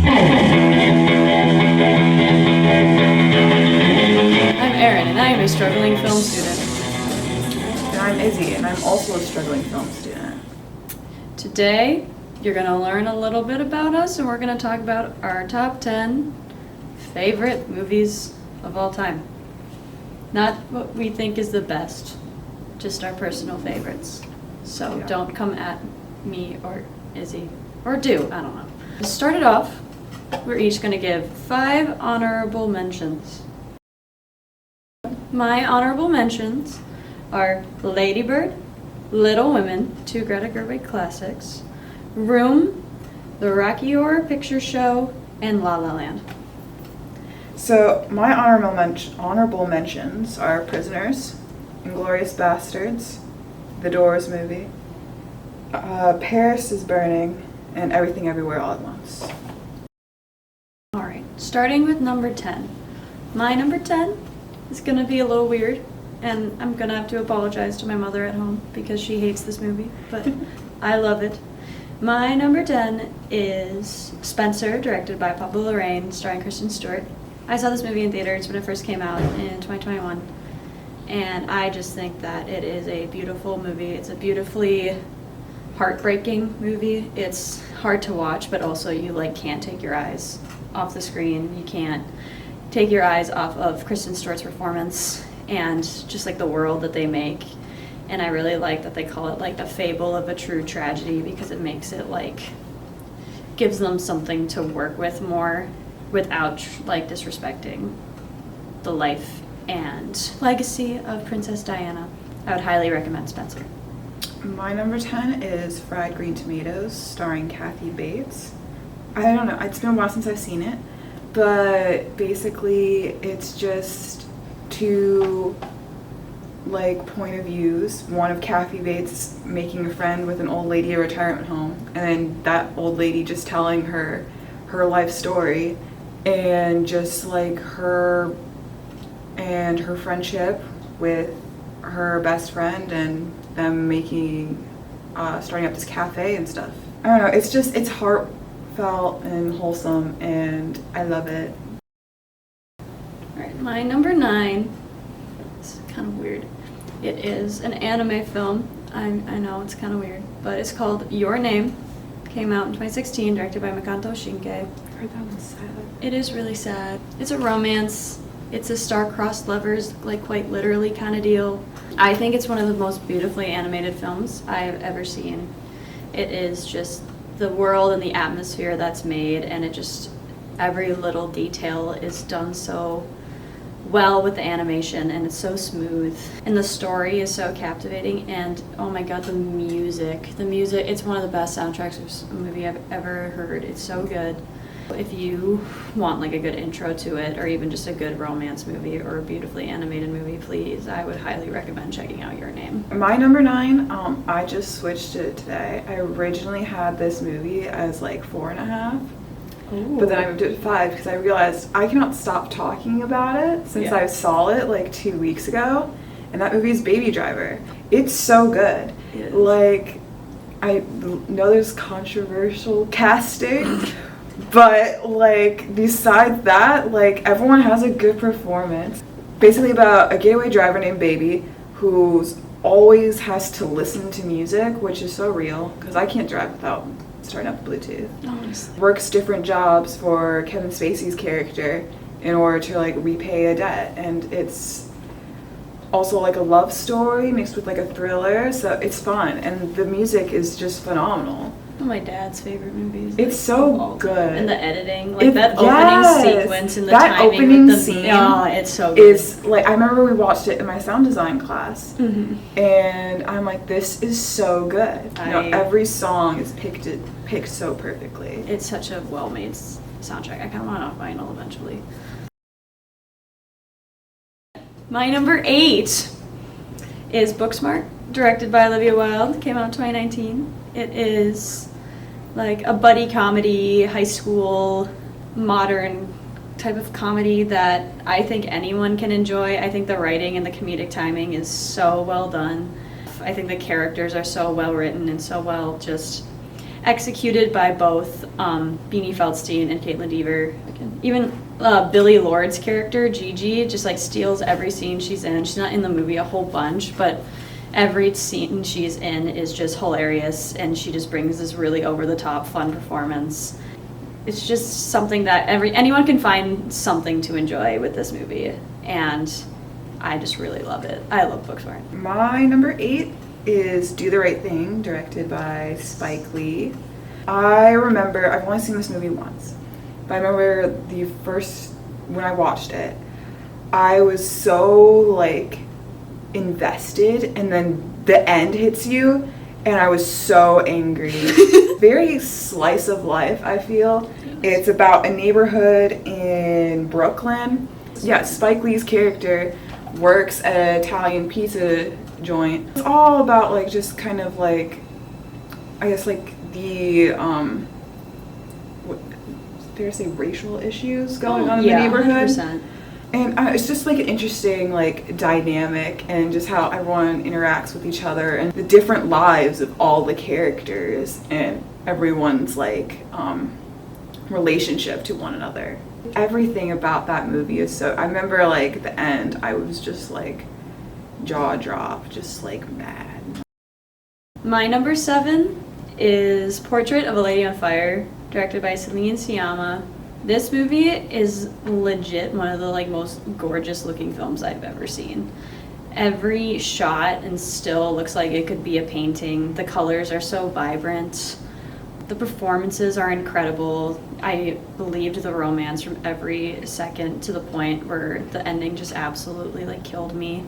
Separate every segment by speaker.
Speaker 1: I'm Erin, and I am a struggling film student.
Speaker 2: And I'm Izzy, and I'm also a struggling film student.
Speaker 1: Today, you're going to learn a little bit about us, and we're going to talk about our top 10 favorite movies of all time. Not what we think is the best, just our personal favorites. So
Speaker 2: Yeah.
Speaker 1: don't come at me or Izzy, or do, I don't know. To start it off, we're each going to give 5 honorable mentions. My honorable mentions are Lady Bird, Little Women, 2 Greta Gerwig classics, Room, The Rocky Horror Picture Show, and La La Land.
Speaker 2: So my honorable mentions are Prisoners, Inglourious Bastards, The Doors movie, Paris is Burning, and Everything Everywhere All at Once.
Speaker 1: Alright, starting with number 10. My number 10 is going to be a little weird, and I'm going to have to apologize to my mother at home because she hates this movie, but I love it. My number 10 is Spencer, directed by Pablo Larraín, starring Kristen Stewart. I saw this movie in theaters when it first came out in 2021, and I just think that it is a beautiful movie. It's a beautifully heartbreaking movie. It's hard to watch, but also you can't take your eyes off the screen. You can't take your eyes off of Kristen Stewart's performance and just the world that they make. And I really like that they call it the fable of a true tragedy, because it makes it gives them something to work with more without disrespecting the life and legacy of Princess Diana. I would highly recommend Spencer.
Speaker 2: My number 10 is Fried Green Tomatoes, starring Kathy Bates. I don't know, it's been a while since I've seen it, but basically it's just 2 point of views. One of Kathy Bates making a friend with an old lady at a retirement home, and then that old lady just telling her life story, and just her and her friendship with her best friend, and them starting up this cafe and stuff. I don't know, it's heartfelt and wholesome, and I love it.
Speaker 1: Alright, my number 9 is kind of weird. It is an anime film. I know it's kind of weird, but it's called Your Name. Came out in 2016, directed by Makoto Shinkai.
Speaker 2: I heard that was sad.
Speaker 1: It is really sad. It's a romance. It's a star-crossed lovers, quite literally kind of deal. I think it's one of the most beautifully animated films I have ever seen. It is just the world and the atmosphere that's made, and it just, every little detail is done so well with the animation, and it's so smooth. And the story is so captivating, and oh my god, the music, it's one of the best soundtracks of a movie I've ever heard. It's so good. If you want a good intro to it, or even just a good romance movie or a beautifully animated movie, please, I would highly recommend checking out Your Name.
Speaker 2: My number 9, I just switched it today. I originally had this movie as 4.5, but then I moved it to 5 because I realized I cannot stop talking about it since I saw it 2 weeks ago, and that movie is Baby Driver. It's so good.
Speaker 1: It is.
Speaker 2: I know there's controversial casting, but besides that, everyone has a good performance. Basically about a getaway driver named Baby who's always has to listen to music, which is so real because I can't drive without starting up Bluetooth.
Speaker 1: Honestly.
Speaker 2: Works different jobs for Kevin Spacey's character in order to repay a debt, and it's also a love story mixed with a thriller, so it's fun, and the music is just phenomenal.
Speaker 1: One of my dad's favorite movies.
Speaker 2: It's so good.
Speaker 1: And the editing,
Speaker 2: Yes!
Speaker 1: opening sequence and the
Speaker 2: That
Speaker 1: timing
Speaker 2: opening
Speaker 1: with the
Speaker 2: scene
Speaker 1: it's so good.
Speaker 2: is I remember we watched it in my sound design class, and I'm this is so good. Every song is picked so perfectly.
Speaker 1: It's such a well-made soundtrack. I kind of want it on vinyl eventually. My number 8 is Booksmart, directed by Olivia Wilde. Came out in 2019. It is a buddy comedy, high school, modern type of comedy that I think anyone can enjoy. I think the writing and the comedic timing is so well done. I think the characters are so well written and so well just executed by both Beanie Feldstein and Caitlin Dever. Even Billie Lourd's character, Gigi, just like steals every scene she's in. She's not in the movie a whole bunch, but every scene she's in is just hilarious, and she just brings this really over-the-top, fun performance. It's just something that anyone can find something to enjoy with this movie, and I just really love it. I love Booksmart.
Speaker 2: My number 8 is Do the Right Thing, directed by Spike Lee. I remember, I've only seen this movie once, but I remember when I watched it, I was so like invested, and then the end hits you, and I was so angry. Very slice of life, I feel. It's about a neighborhood in Brooklyn. Yeah, Spike Lee's character works at an Italian pizza joint. It's all about like just kind of like, I guess like the dare I say racial issues going on in the neighborhood. 100%. And it's just like an interesting like dynamic, and just how everyone interacts with each other, and the different lives of all the characters and everyone's like relationship to one another. Everything about that movie is so, I remember like the end, I was just like jaw drop, just like mad.
Speaker 1: My number 7 is Portrait of a Lady on Fire, directed by Celine Sciamma. This movie is legit one of the like most gorgeous looking films I've ever seen. Every shot and still looks like it could be a painting. The colors are so vibrant. The performances are incredible. I believed the romance from every second, to the point where the ending just absolutely like killed me.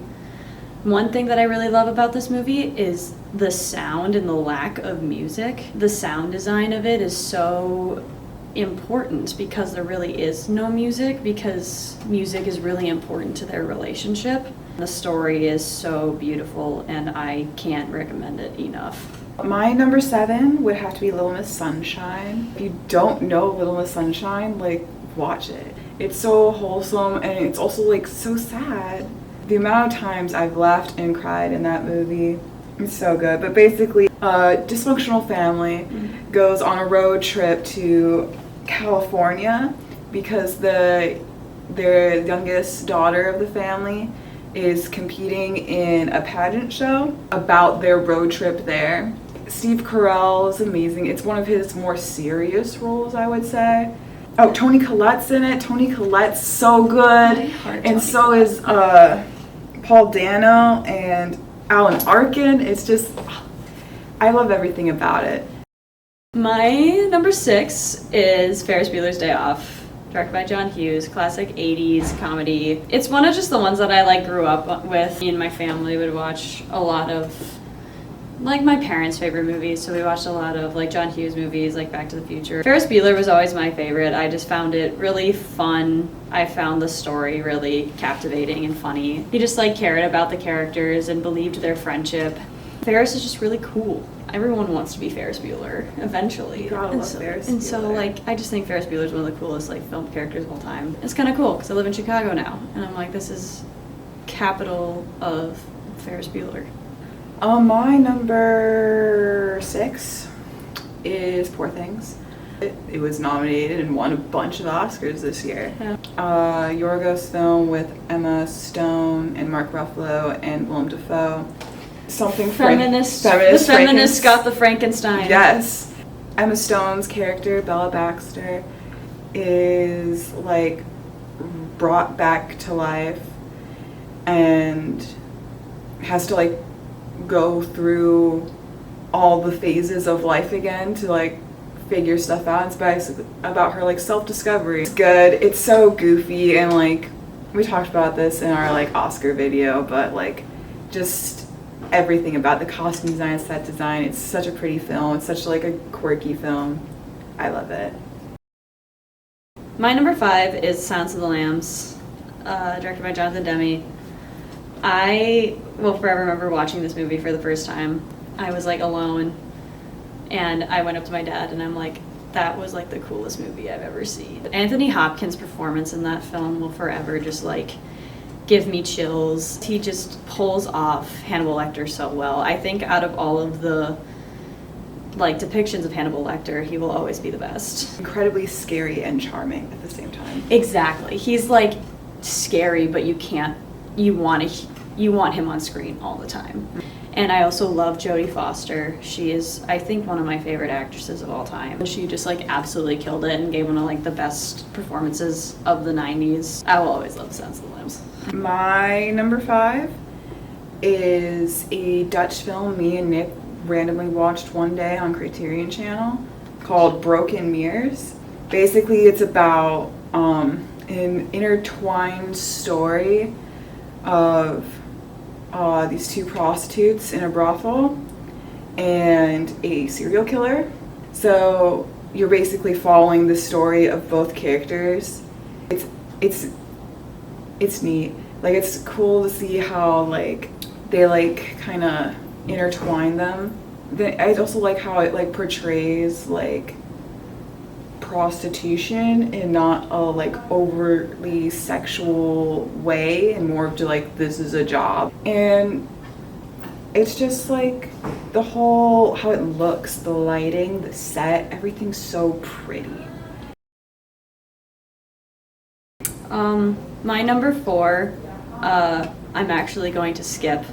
Speaker 1: One thing that I really love about this movie is the sound and the lack of music. The sound design of it is so important because there really is no music, because music is really important to their relationship. The story is so beautiful, and I can't recommend it enough.
Speaker 2: My number 7 would have to be Little Miss Sunshine. If you don't know Little Miss Sunshine, like, watch it. It's so wholesome, and it's also like so sad. The amount of times I've laughed and cried in that movie, it's so good. But basically, a dysfunctional family goes on a road trip to California because their youngest daughter of the family is competing in a pageant show about their road trip there. Steve Carell is amazing. It's one of his more serious roles, I would say. Oh, Toni Collette's in it. Toni Collette's so good. And so is Paul Dano and Alan Arkin. It's just, I love everything about it.
Speaker 1: My number 6 is Ferris Bueller's Day Off, directed by John Hughes, classic 80s comedy. It's one of just the ones that I like grew up with. Me and my family would watch a lot of like my parents' favorite movies, so we watched a lot of like John Hughes movies like Back to the Future. Ferris Bueller was always my favorite. I just found it really fun. I found the story really captivating and funny. He just like cared about the characters and believed their friendship. Ferris is just really cool. Everyone wants to be Ferris Bueller eventually.
Speaker 2: Ferris Bueller.
Speaker 1: So like I just think Ferris Bueller is one of the coolest like film characters of all time. It's kind of cool because I live in Chicago now, and I'm like, this is capital of Ferris Bueller.
Speaker 2: My number 6 is Poor Things. It was nominated and won a bunch of Oscars this year.
Speaker 1: Yeah.
Speaker 2: Yorgos film with Emma Stone and Mark Ruffalo and Willem Dafoe. Something
Speaker 1: feminist. The feminist got the Frankenstein.
Speaker 2: Yes. Emma Stone's character, Bella Baxter, is like brought back to life and has to like go through all the phases of life again to like figure stuff out. It's basically about her like self-discovery. It's good. It's so goofy, and like we talked about this in our like Oscar video, but like just everything about the costume design, set design. It's such a pretty film. It's such like a quirky film. I love it.
Speaker 1: My number 5 is Silence of the Lambs, directed by Jonathan Demme. I will forever remember watching this movie for the first time. I was like alone, and I went up to my dad and I'm like, that was like the coolest movie I've ever seen. Anthony Hopkins' performance in that film will forever just like give me chills. He just pulls off Hannibal Lecter so well. I think out of all of the like depictions of Hannibal Lecter, he will always be the best.
Speaker 2: Incredibly scary and charming at the same time.
Speaker 1: Exactly. He's like scary, but you want him on screen all the time. And I also love Jodie Foster. She is, I think, one of my favorite actresses of all time. She just like absolutely killed it and gave one of like the best performances of the 90s. I will always love Silence of the Lambs.
Speaker 2: My number 5 is a Dutch film me and Nick randomly watched one day on Criterion Channel called Broken Mirrors. Basically, it's about an intertwined story of these two prostitutes in a brothel and a serial killer. So you're basically following the story of both characters. It's neat. Like, it's cool to see how like they like kind of intertwine them. Then I also like how it like portrays like prostitution in not a like overtly sexual way and more of just like this is a job. And it's just like the whole how it looks, the lighting, the set, everything's so pretty.
Speaker 1: My number 4, I'm actually going to skip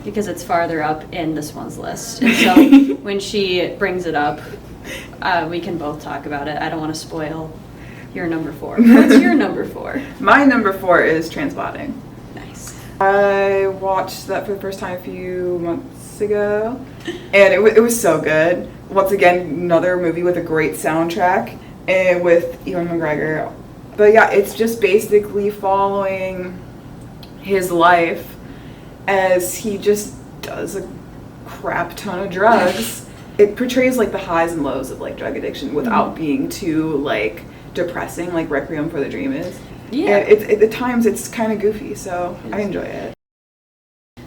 Speaker 1: because it's farther up in this one's list. And so when she brings it up, we can both talk about it. I don't want to spoil your number 4. What's your number 4?
Speaker 2: My number 4 is Trainspotting.
Speaker 1: Nice.
Speaker 2: I watched that for the first time a few months ago, and it was so good. Once again, another movie with a great soundtrack and with Ewan McGregor. But yeah, it's just basically following his life as he just does a crap ton of drugs. It portrays like the highs and lows of like drug addiction without being too like depressing, like Requiem for the Dream is.
Speaker 1: Yeah.
Speaker 2: And at times it's kind of goofy, so I enjoy it.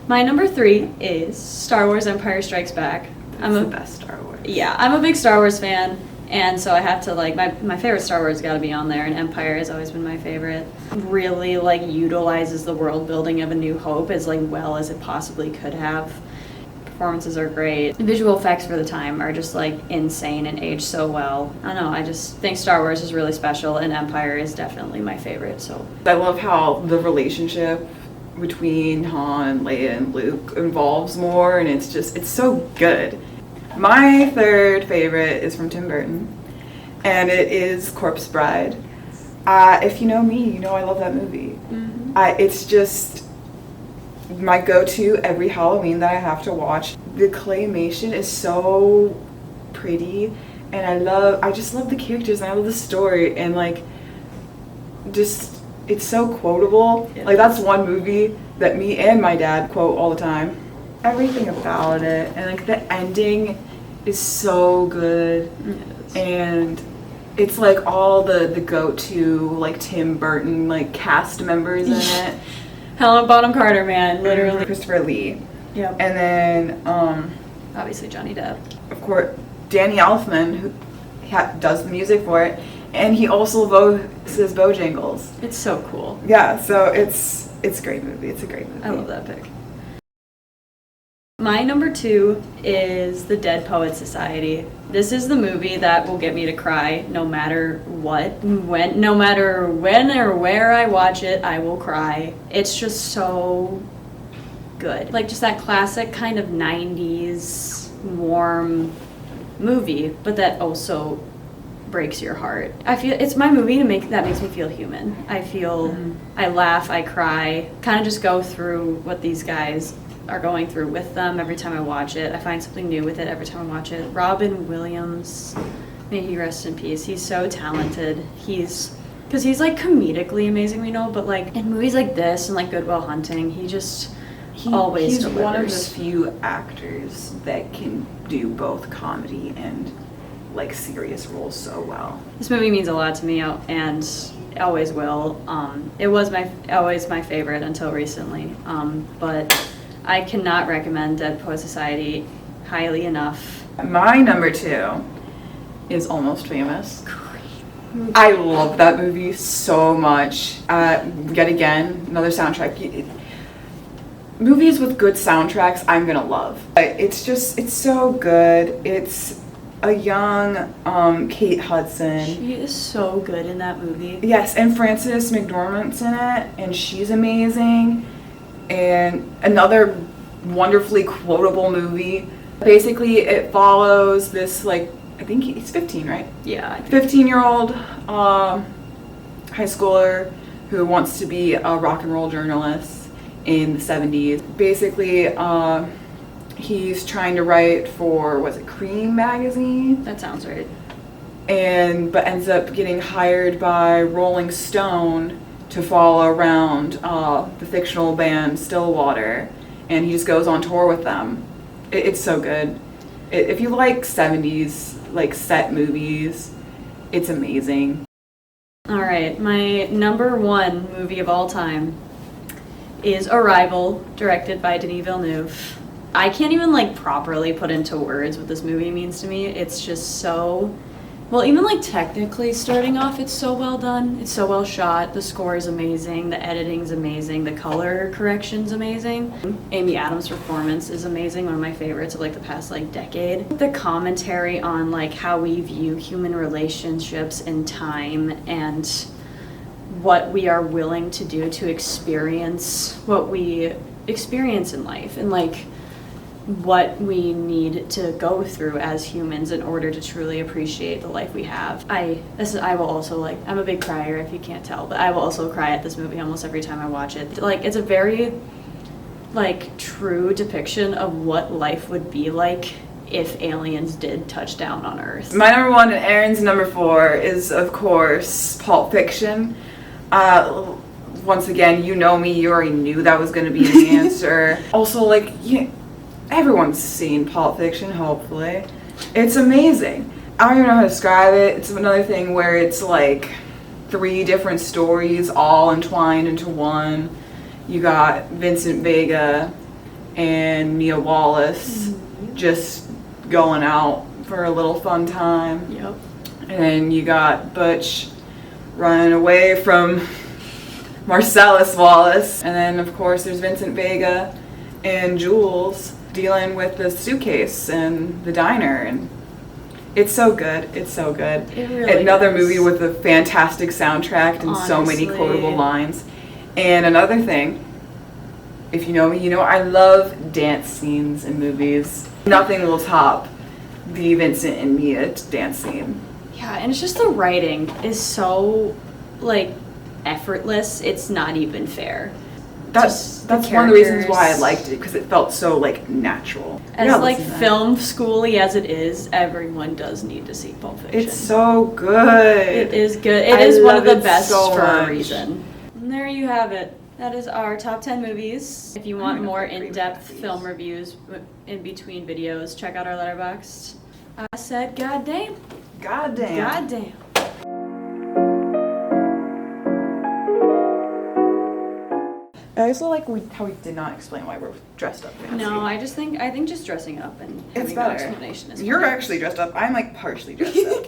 Speaker 1: My number 3 is Star Wars Empire Strikes Back.
Speaker 2: It's the best Star Wars.
Speaker 1: Yeah, I'm a big Star Wars fan, and so I have to like my favorite Star Wars got to be on there, and Empire has always been my favorite. Really like utilizes the world building of A New Hope as like well as it possibly could have. Performances are great. The visual effects for the time are just like insane and age so well. I don't know, I just think Star Wars is really special, and Empire is definitely my favorite. So
Speaker 2: I love how the relationship between Han, Leia, and Luke involves more, and it's so good. My third favorite is from Tim Burton, and it is Corpse Bride. If you know me, you know I love that movie. Mm-hmm. It's just my go-to every Halloween that I have to watch. The claymation is so pretty, and I just love the characters, and I love the story, and like just it's so quotable. Yeah. Like that's one movie that me and my dad quote all the time. Everything about it, and like the ending is so good. Yes. And it's like all the go-to like Tim Burton like cast members in it.
Speaker 1: Helena Bonham Carter, man, literally.
Speaker 2: Christopher Lee.
Speaker 1: Yep.
Speaker 2: And then
Speaker 1: obviously Johnny Depp.
Speaker 2: Of course, Danny Elfman, who does the music for it, and he also voices Bojangles.
Speaker 1: It's so cool.
Speaker 2: Yeah, so it's a great movie. It's a great movie.
Speaker 1: I love that pick. My number 2 is The Dead Poets Society. This is the movie that will get me to cry no matter what. No matter when or where I watch it, I will cry. It's just so good. Like just that classic kind of 90s warm movie, but that also breaks your heart. I feel it's my movie that makes me feel human. I feel I laugh, I cry, kind of just go through what these guys are going through with them every time I watch it. I find something new with it every time I watch it. Robin Williams, may he rest in peace. He's so talented. Because he's like comedically amazing, we know, but like in movies like this and like Good Will Hunting, he always delivers.
Speaker 2: He's one of the few actors that can do both comedy and like serious roles so well.
Speaker 1: This movie means a lot to me, and always will. It was always my favorite until recently, but I cannot recommend Dead Poet Society highly enough.
Speaker 2: My number 2 is Almost Famous. I love that movie so much. Yet again, another soundtrack. Movies with good soundtracks, I'm gonna love. It's so good. It's a young Kate Hudson.
Speaker 1: She is so good in that movie.
Speaker 2: Yes, and Frances McDormand's in it, and she's amazing. And another wonderfully quotable movie. Basically, it follows this, like, I think he's 15, right?
Speaker 1: Yeah. I think
Speaker 2: 15-year-old high schooler who wants to be a rock and roll journalist in the 70s. Basically, he's trying to write for, was it Cream magazine?
Speaker 1: that sounds right.
Speaker 2: But ends up getting hired by Rolling Stone to follow around the fictional band Stillwater, and he just goes on tour with them. It's so good. If you like 70s like set movies, it's amazing.
Speaker 1: All right, my number one movie of all time is Arrival, directed by Denis Villeneuve. I can't even like properly put into words what this movie means to me. It's just so, well, even like technically starting off, it's so well done. It's so well shot. The score is amazing. The editing's amazing. The color correction's amazing. Amy Adams' performance is amazing. One of my favorites of like the past like decade. The commentary on like how we view human relationships and time and what we are willing to do to experience what we experience in life, and like what we need to go through as humans in order to truly appreciate the life we have. I will also, like, I'm a big crier if you can't tell, but I will also cry at this movie almost every time I watch it. Like, it's a very, like, true depiction of what life would be like if aliens did touch down on Earth.
Speaker 2: My number one and Aaron's number four is, of course, Pulp Fiction. Once again, you know me, you already knew that was going to be the answer. Also, like, everyone's seen Pulp Fiction, hopefully. It's amazing. I don't even know how to describe it. It's another thing where it's like 3 different stories all entwined into one. You got Vincent Vega and Mia Wallace just going out for a little fun time.
Speaker 1: Yep.
Speaker 2: And then you got Butch running away from Marcellus Wallace. And then, of course, there's Vincent Vega and Jules dealing with the suitcase and the diner, and it's so good. It's so good.
Speaker 1: It really
Speaker 2: Another
Speaker 1: is.
Speaker 2: movie with a fantastic soundtrack and so many
Speaker 1: Honestly.
Speaker 2: quotable lines. And another thing, if you know me, you know I love dance scenes in movies. Nothing will top the Vincent and Mia dance scene.
Speaker 1: Yeah, and it's just the writing is so, like, effortless. It's not even fair.
Speaker 2: That's
Speaker 1: Just the
Speaker 2: one of the reasons why I
Speaker 1: characters.
Speaker 2: liked it, because it felt so like natural.
Speaker 1: As
Speaker 2: Yeah,
Speaker 1: like
Speaker 2: listen to that.
Speaker 1: film schooly as it is, everyone does need to see Pulp Fiction.
Speaker 2: It's so good.
Speaker 1: It is good. It
Speaker 2: I
Speaker 1: is one of
Speaker 2: love
Speaker 1: the
Speaker 2: it
Speaker 1: best
Speaker 2: so
Speaker 1: for
Speaker 2: much.
Speaker 1: a reason. And there you have it. That is our top 10 movies. If you want
Speaker 2: I'm
Speaker 1: more
Speaker 2: gonna agree with
Speaker 1: in-depth
Speaker 2: these.
Speaker 1: film reviews in between videos, check out our Letterboxd. I said, goddamn.
Speaker 2: Goddamn.
Speaker 1: Goddamn.
Speaker 2: I also like how we did not explain why we're dressed up fancy.
Speaker 1: No, I think just dressing up and
Speaker 2: It's
Speaker 1: having no
Speaker 2: better.
Speaker 1: explanation is
Speaker 2: You're
Speaker 1: fine.
Speaker 2: actually dressed up. I'm like partially dressed up.